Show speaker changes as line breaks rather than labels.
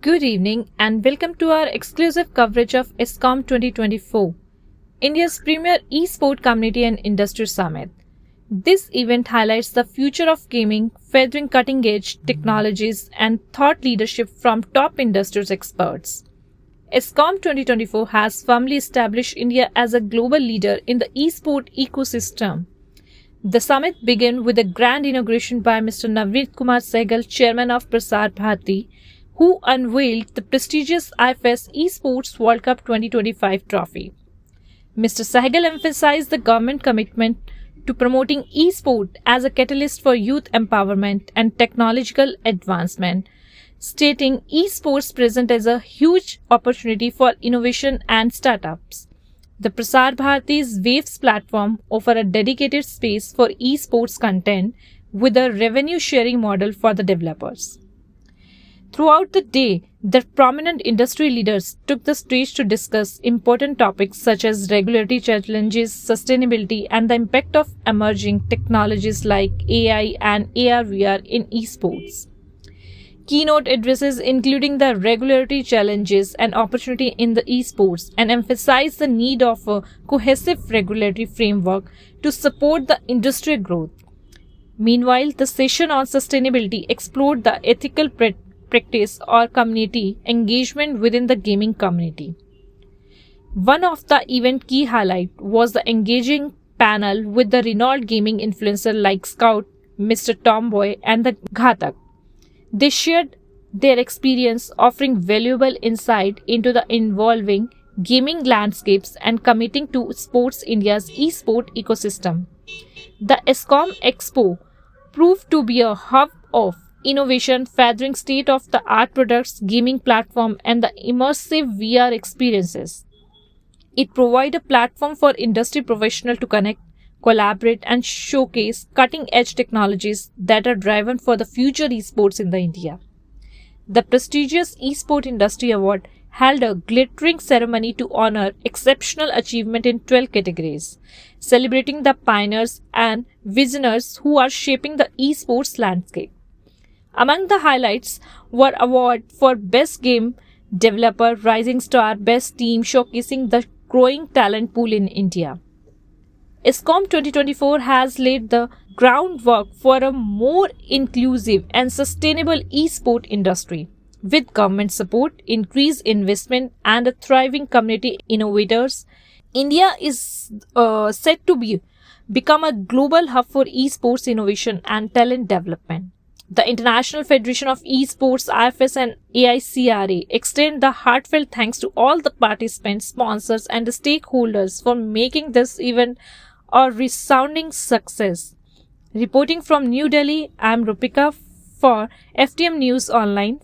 Good evening and welcome to our exclusive coverage of ESCOM 2024, India's premier e-sport community and industry summit. This event highlights the future of gaming, featuring cutting-edge technologies and thought leadership from top industry experts. ESCOM 2024 has firmly established India as a global leader in the e-sport ecosystem. The summit began with a grand inauguration by Mr. Navneet Kumar Sehgal, chairman of Prasar Bharati, who unveiled the prestigious IFS Esports World Cup 2025 trophy. Mr. Sehgal emphasized the government commitment to promoting e-sport as a catalyst for youth empowerment and technological advancement, stating e-sports present as a huge opportunity for innovation and startups. The Prasar Bharati's Waves platform offers a dedicated space for e-sports content with a revenue sharing model for the developers. Throughout the day, the prominent industry leaders took the stage to discuss important topics such as regulatory challenges, sustainability, and the impact of emerging technologies like AI and AR/VR in esports. Keynote addresses including the regulatory challenges and opportunity in the esports and emphasized the need of a cohesive regulatory framework to support the industry growth. Meanwhile, the session on sustainability explored the ethical practice or community engagement within the gaming community. One of the event key highlight was the engaging panel with the renowned gaming influencer like Scout, Mr. Tomboy, and the Ghatak. They shared their experience, offering valuable insight into the evolving gaming landscapes and committing to Sports India's esport ecosystem. The ESCOM Expo proved to be a hub of innovation, featuring state-of-the-art products, gaming platform, and the immersive VR experiences. It provides a platform for industry professionals to connect, collaborate, and showcase cutting-edge technologies that are driven for the future esports in India. The prestigious Esport Industry Award held a glittering ceremony to honor exceptional achievement in 12 categories, celebrating the pioneers and visionaries who are shaping the esports landscape. Among the highlights were awards for Best Game Developer, Rising Star, Best Team, showcasing the growing talent pool in India. ESCOM 2024 has laid the groundwork for a more inclusive and sustainable e-sport industry. With government support, increased investment, and a thriving community innovators, India is set to become a global hub for esports innovation and talent development. The International Federation of Esports, IFS, and AICRA extend the heartfelt thanks to all the participants, sponsors, and the stakeholders for making this event a resounding success. Reporting from New Delhi, I am Rupika for FTM News Online.